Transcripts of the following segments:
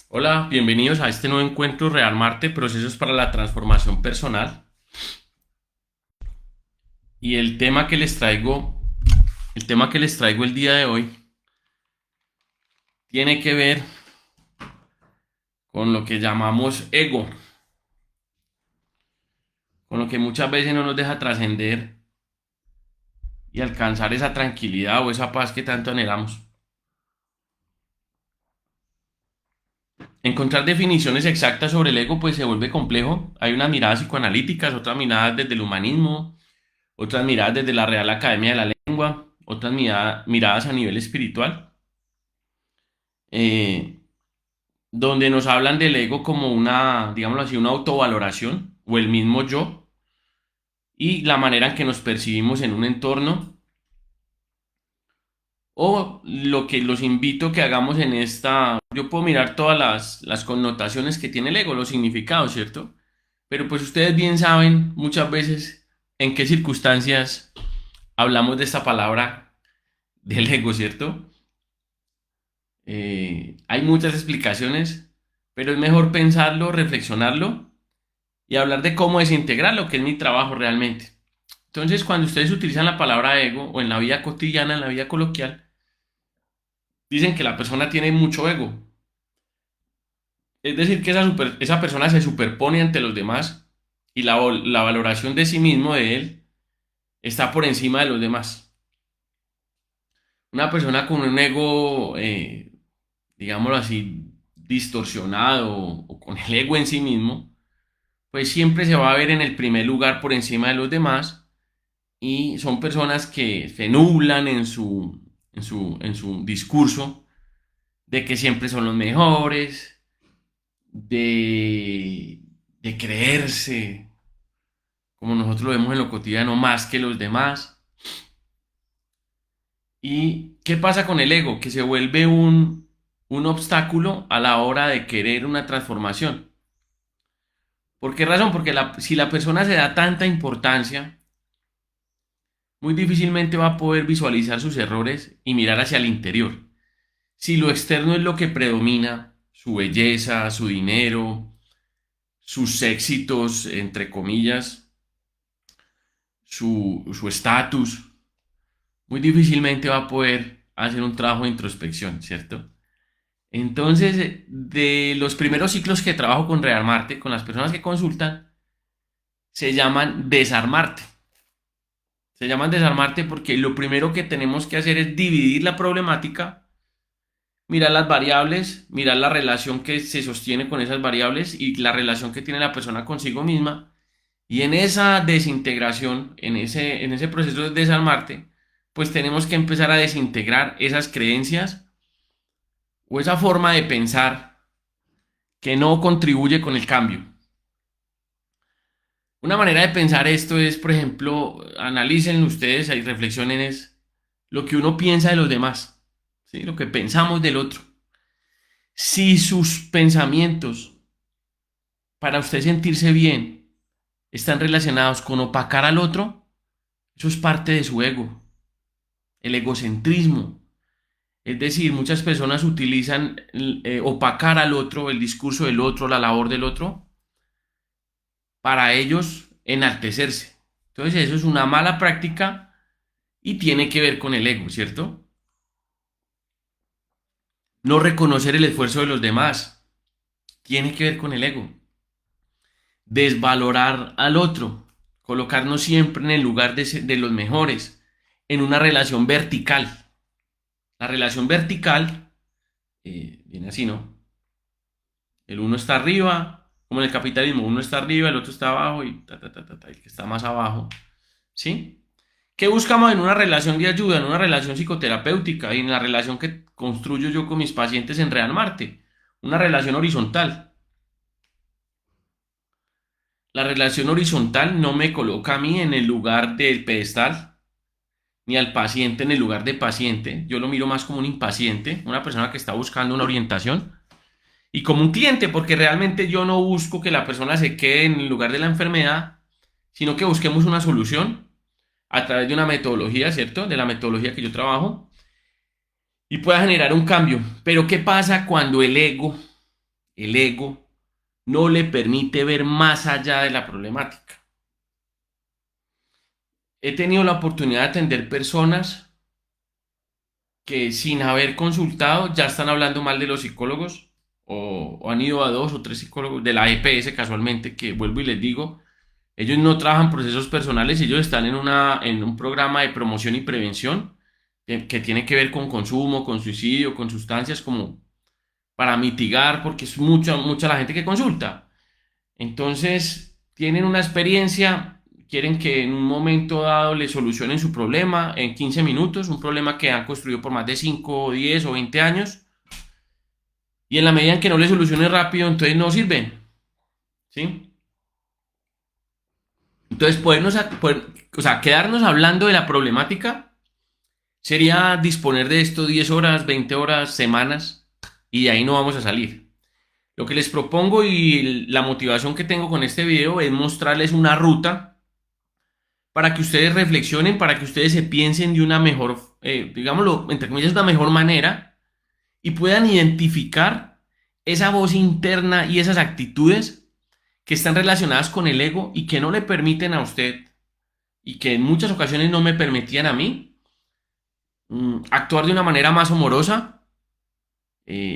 Hola, bienvenidos a este nuevo encuentro Real Marte, Procesos para la Transformación Personal. Y el tema que les traigo el día de hoy tiene que ver con lo que llamamos ego, con lo que muchas veces no nos deja trascender y alcanzar esa tranquilidad o esa paz que tanto anhelamos. Encontrar definiciones exactas sobre el ego pues se vuelve complejo. Hay unas miradas psicoanalíticas, otras miradas desde el humanismo, otras miradas desde la Real Academia de la Lengua, otras miradas a nivel espiritual. eh, donde nos hablan del ego como una, digámoslo así, una autovaloración o el mismo yo y la manera en que nos percibimos en un entorno o lo que los invito a que hagamos en esta, yo puedo mirar todas las connotaciones que tiene el ego, los significados, ¿cierto? Pero pues ustedes bien saben muchas veces en qué circunstancias hablamos de esta palabra del ego, ¿cierto? Hay muchas explicaciones, pero es mejor pensarlo, reflexionarlo y hablar de cómo desintegrarlo, que es mi trabajo realmente. Entonces, cuando ustedes utilizan la palabra ego o en la vida cotidiana, en la vida coloquial, dicen que la persona tiene mucho ego. Es decir, que esa persona se superpone ante los demás y la valoración de sí mismo, de él, está por encima de los demás. Una persona con un ego, digámoslo así, distorsionado o con el ego en sí mismo, pues siempre se va a ver en el primer lugar por encima de los demás y son personas que se nublan en su discurso de que siempre son los mejores, de, de creerse, como nosotros lo vemos en lo cotidiano, más que los demás. ¿Y qué pasa con el ego? Que se vuelve un obstáculo a la hora de querer una transformación. ¿Por qué razón? Porque si la persona se da tanta importancia, muy difícilmente va a poder visualizar sus errores y mirar hacia el interior. Si lo externo es lo que predomina, su belleza, su dinero, sus éxitos, entre comillas, su estatus, muy difícilmente va a poder hacer un trabajo de introspección, ¿cierto? Entonces, de los primeros ciclos que trabajo con Real Marte, con las personas que consultan, se llaman desarmarte. Se llaman desarmarte porque lo primero que tenemos que hacer es dividir la problemática, mirar las variables, mirar la relación que se sostiene con esas variables y la relación que tiene la persona consigo misma. Y en esa desintegración, en ese proceso de desarmarte, pues tenemos que empezar a desintegrar esas creencias o esa forma de pensar que no contribuye con el cambio. Una manera de pensar esto es, por ejemplo, analicen ustedes y reflexionen es lo que uno piensa de los demás, ¿sí? Lo que pensamos del otro. Si sus pensamientos para usted sentirse bien están relacionados con opacar al otro, eso es parte de su ego, el egocentrismo. Es decir, muchas personas utilizan opacar al otro, el discurso del otro, la labor del otro, para ellos enaltecerse. Entonces eso es una mala práctica y tiene que ver con el ego, ¿cierto? No reconocer el esfuerzo de los demás tiene que ver con el ego. Desvalorar al otro, colocarnos siempre en el lugar de los mejores, en una relación vertical. La relación vertical viene así, ¿no? El uno está arriba, como en el capitalismo, uno está arriba, el otro está abajo y el que está más abajo, ¿sí? ¿Qué buscamos en una relación de ayuda, en una relación psicoterapéutica y en la relación que construyo yo con mis pacientes en Real Marte? Una relación horizontal. La relación horizontal no me coloca a mí en el lugar del pedestal, ni al paciente en el lugar de paciente. Yo lo miro más como un impaciente, una persona que está buscando una orientación, y como un cliente, porque realmente yo no busco que la persona se quede en el lugar de la enfermedad, sino que busquemos una solución a través de una metodología, ¿cierto? De la metodología que yo trabajo y pueda generar un cambio. Pero ¿qué pasa cuando el ego el ego, no le permite ver más allá de la problemática. He tenido la oportunidad de atender personas que sin haber consultado ya están hablando mal de los psicólogos o han ido a 2 o 3 psicólogos de la EPS casualmente, que vuelvo y les digo, ellos no trabajan procesos personales, ellos están en un programa de promoción y prevención que tiene que ver con consumo, con suicidio, con sustancias como para mitigar, porque es mucha la gente que consulta. Entonces, tienen una experiencia, quieren que en un momento dado le solucionen su problema en 15 minutos, un problema que han construido por más de 5, 10 o 20 años, y en la medida en que no le solucione rápido, entonces no sirven, ¿sí? Entonces, o sea, quedarnos hablando de la problemática sería disponer de esto 10 horas, 20 horas, semanas, y de ahí no vamos a salir. Lo que les propongo y la motivación que tengo con este video es mostrarles una ruta para que ustedes reflexionen, para que ustedes se piensen de una mejor, digámoslo, entre comillas, una mejor manera y puedan identificar esa voz interna y esas actitudes que están relacionadas con el ego y que no le permiten a usted y que en muchas ocasiones no me permitían a mí actuar de una manera más amorosa,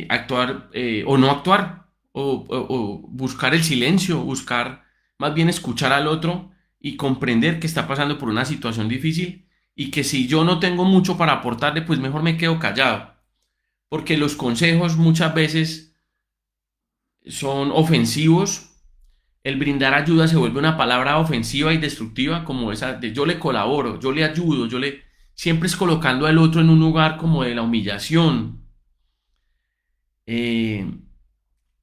actuar o no actuar, o buscar el silencio, buscar más bien escuchar al otro y comprender que está pasando por una situación difícil y que si yo no tengo mucho para aportarle, pues mejor me quedo callado, porque los consejos muchas veces son ofensivos. El brindar ayuda se vuelve una palabra ofensiva y destructiva, como esa de yo le colaboro, yo le ayudo, siempre es colocando al otro en un lugar como de la humillación, eh,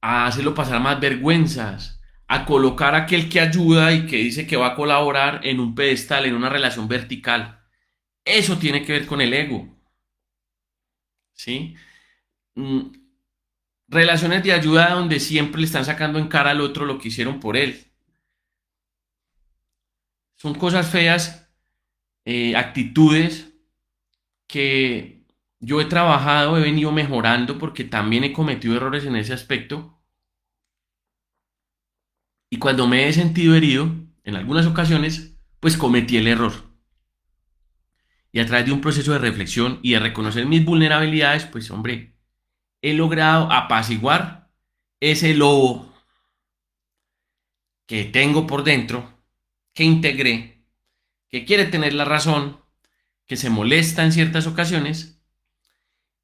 a hacerlo pasar más vergüenzas, a colocar a aquel que ayuda y que dice que va a colaborar en un pedestal, en una relación vertical. Eso tiene que ver con el ego, ¿sí? Mm, Relaciones de ayuda donde siempre le están sacando en cara al otro lo que hicieron por él. Son cosas feas, actitudes que yo he trabajado, he venido mejorando porque también he cometido errores en ese aspecto. Y cuando me he sentido herido, en algunas ocasiones, pues cometí el error. Y a través de un proceso de reflexión y de reconocer mis vulnerabilidades, pues hombre, he logrado apaciguar ese lobo que tengo por dentro, que integré, que quiere tener la razón, que se molesta en ciertas ocasiones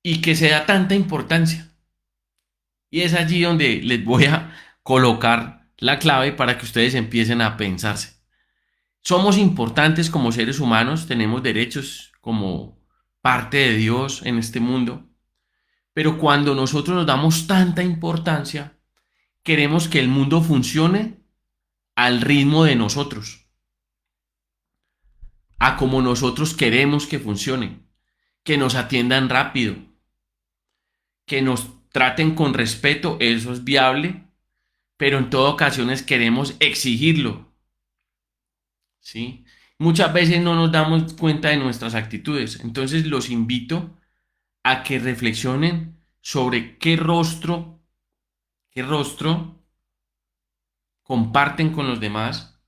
y que se da tanta importancia. Y es allí donde les voy a colocar la clave para que ustedes empiecen a pensarse. Somos importantes como seres humanos, tenemos derechos como parte de Dios en este mundo, pero cuando nosotros nos damos tanta importancia, queremos que el mundo funcione al ritmo de nosotros, a como nosotros queremos que funcione, que nos atiendan rápido, que nos traten con respeto, eso es viable, pero en todas ocasiones queremos exigirlo, ¿sí? Muchas veces no nos damos cuenta de nuestras actitudes, entonces los invito a que reflexionen sobre qué rostro comparten con los demás,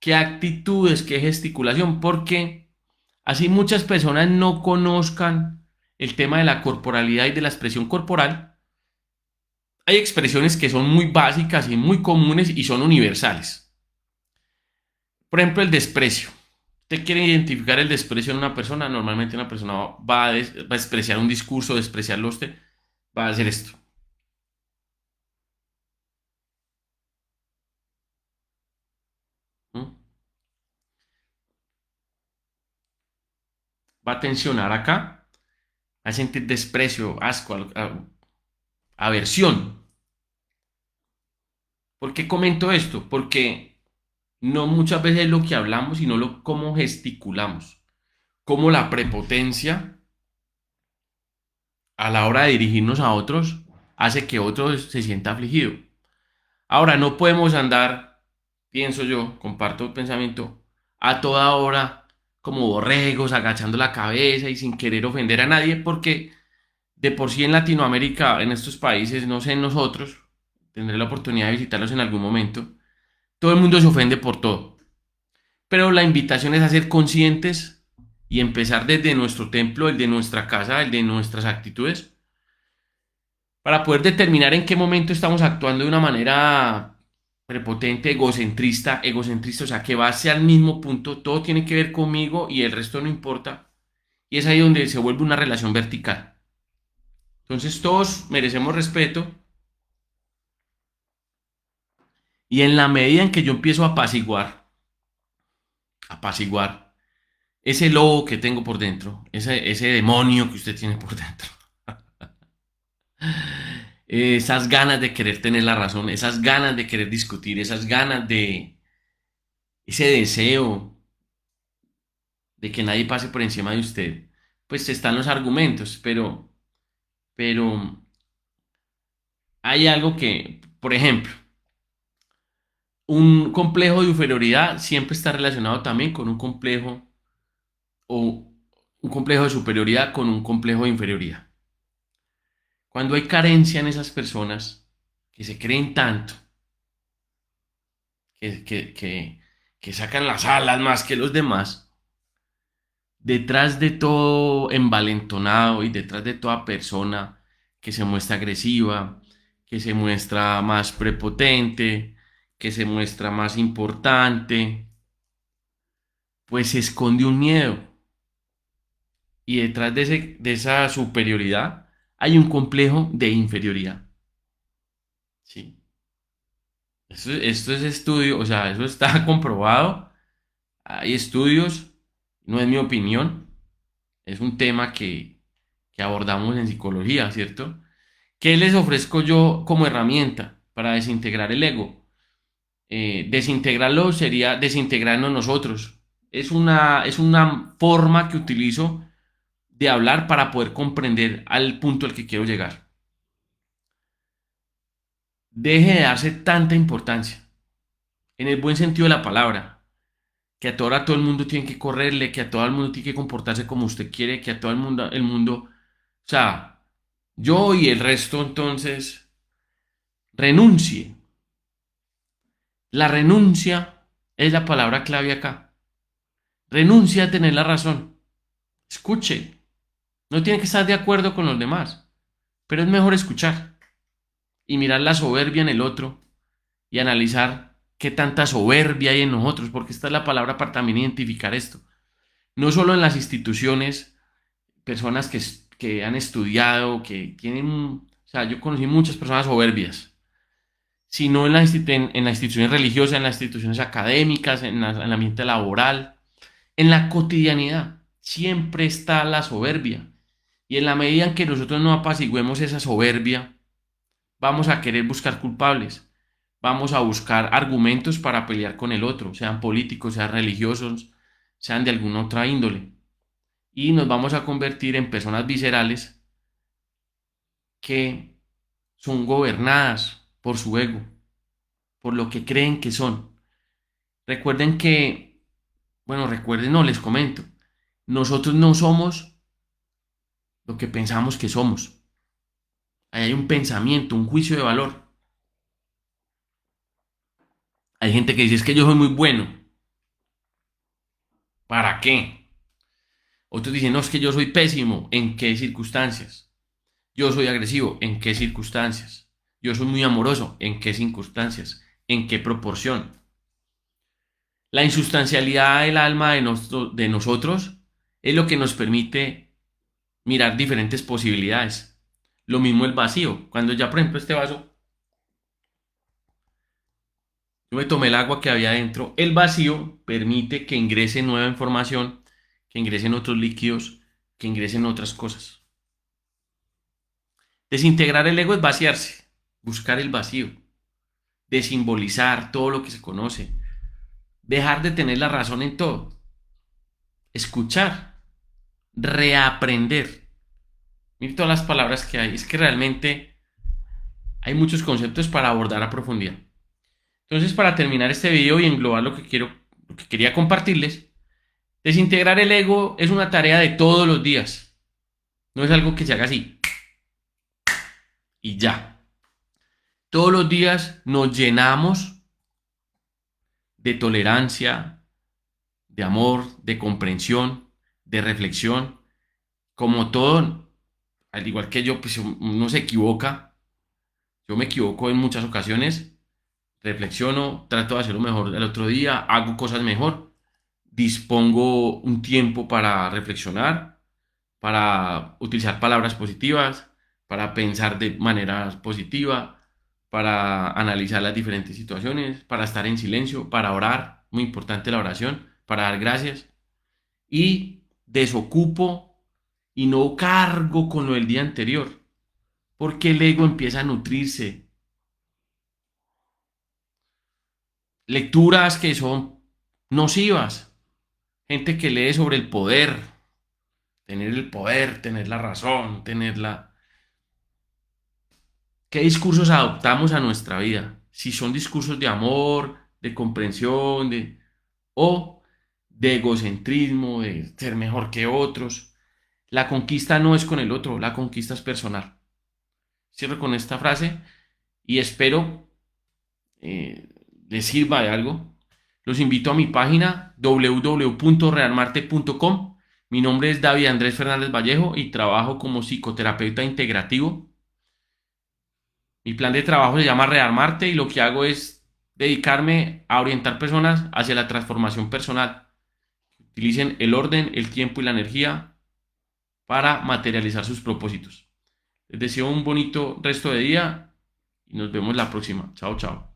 qué actitudes, qué gesticulación, porque así muchas personas no conozcan el tema de la corporalidad y de la expresión corporal. Hay expresiones que son muy básicas y muy comunes y son universales. Por ejemplo, el desprecio. Usted quiere identificar el desprecio en una persona, normalmente una persona va a despreciar un discurso, despreciarlo a usted, va a hacer esto. ¿Mm? Va a tensionar acá, va a sentir desprecio, asco, aversión. ¿Por qué comento esto? Porque no muchas veces es lo que hablamos, sino cómo gesticulamos, cómo la prepotencia a la hora de dirigirnos a otros hace que otro se sienta afligido. Ahora, no podemos andar, pienso yo, comparto el pensamiento, a toda hora como borregos, agachando la cabeza y sin querer ofender a nadie, porque de por sí en Latinoamérica, en estos países, no sé en nosotros, tendré la oportunidad de visitarlos en algún momento. Todo el mundo se ofende por todo. Pero la invitación es a ser conscientes y empezar desde nuestro templo, el de nuestra casa, el de nuestras actitudes, para poder determinar en qué momento estamos actuando de una manera prepotente, egocentrista, o sea, que va hacia el mismo punto, todo tiene que ver conmigo y el resto no importa. Y es ahí donde se vuelve una relación vertical. Entonces todos merecemos respeto y en la medida en que yo empiezo a apaciguar ese lobo que tengo por dentro, ese demonio que usted tiene por dentro, esas ganas de querer tener la razón, esas ganas de querer discutir, esas ganas de, ese deseo de que nadie pase por encima de usted, pues están los argumentos, pero hay algo que, por ejemplo, un complejo de inferioridad siempre está relacionado también con un complejo o un complejo de superioridad con un complejo de inferioridad. Cuando hay carencia en esas personas que se creen tanto, que, que, que, que sacan las alas más que los demás, detrás de todo envalentonado y detrás de toda persona que se muestra agresiva, que se muestra más prepotente, que se muestra más importante, pues se esconde un miedo. Y detrás de esa superioridad hay un complejo de inferioridad. ¿Sí? Esto es estudio, o sea, eso está comprobado. Hay estudios, no es mi opinión, es un tema que abordamos en psicología, ¿cierto? ¿Qué les ofrezco yo como herramienta para desintegrar el ego? Desintegrarlo sería desintegrarnos nosotros. Es una forma que utilizo de hablar para poder comprender al punto al que quiero llegar. Deje de darse tanta importancia, en el buen sentido de la palabra, que a todo el mundo tiene que correrle, que a todo el mundo tiene que comportarse como usted quiere, que a todo o sea, yo y el resto entonces renuncie. La renuncia es la palabra clave acá. Renuncia a tener la razón. Escuche. No tiene que estar de acuerdo con los demás, pero es mejor escuchar y mirar la soberbia en el otro y analizar qué tanta soberbia hay en nosotros, porque esta es la palabra para también identificar esto. No solo en las instituciones, personas que han estudiado, que tienen, o sea, yo conocí muchas personas soberbias, sino en las instituciones religiosas, en las instituciones académicas, en el ambiente laboral, en la cotidianidad. Siempre está la soberbia. Y en la medida en que nosotros no apaciguemos esa soberbia, vamos a querer buscar culpables. Vamos a buscar argumentos para pelear con el otro, sean políticos, sean religiosos, sean de alguna otra índole. Y nos vamos a convertir en personas viscerales que son gobernadas por su ego, por lo que creen que son. Recuerden que, bueno, recuerden, no les comento, nosotros no somos lo que pensamos que somos. Ahí hay un pensamiento, un juicio de valor. Hay gente que dice es que yo soy muy bueno. ¿Para qué? Otros dicen, no, es que yo soy pésimo. ¿En qué circunstancias? Yo soy agresivo. ¿En qué circunstancias? Yo soy muy amoroso. ¿En qué circunstancias? ¿En qué proporción? La insustancialidad del alma de nosotros es lo que nos permite mirar diferentes posibilidades. Lo mismo el vacío. Cuando ya, por ejemplo, este vaso, yo me tomé el agua que había dentro, el vacío permite que ingrese nueva información, que ingresen otros líquidos, que ingresen otras cosas. Desintegrar el ego es vaciarse, buscar el vacío, desimbolizar todo lo que se conoce, dejar de tener la razón en todo, escuchar, reaprender. Miren todas las palabras que hay, es que realmente hay muchos conceptos para abordar a profundidad. Entonces, para terminar este video y englobar lo que quería compartirles, desintegrar el ego es una tarea de todos los días. No es algo que se haga así y ya. Todos los días nos llenamos de tolerancia, de amor, de comprensión, de reflexión. Como todo, al igual que yo, pues uno se equivoca. Yo me equivoco en muchas ocasiones. Reflexiono, trato de hacerlo mejor el otro día, hago cosas mejor. Dispongo un tiempo para reflexionar, para utilizar palabras positivas, para pensar de manera positiva, para analizar las diferentes situaciones, para estar en silencio, para orar, muy importante la oración, para dar gracias y desocupo y no cargo con lo del día anterior, porque el ego empieza a nutrirse. Lecturas que son nocivas, gente que lee sobre el poder, tener la razón, tener la... ¿Qué discursos adoptamos a nuestra vida? Si son discursos de amor, de comprensión, o de egocentrismo, de ser mejor que otros. La conquista no es con el otro, la conquista es personal. Cierro con esta frase y espero les sirva de algo. Los invito a mi página www.realmarte.com. Mi nombre es David Andrés Fernández Vallejo y trabajo como psicoterapeuta integrativo. Mi plan de trabajo se llama Realmarte y lo que hago es dedicarme a orientar personas hacia la transformación personal. Utilicen el orden, el tiempo y la energía para materializar sus propósitos. Les deseo un bonito resto de día y nos vemos la próxima. Chao, chao.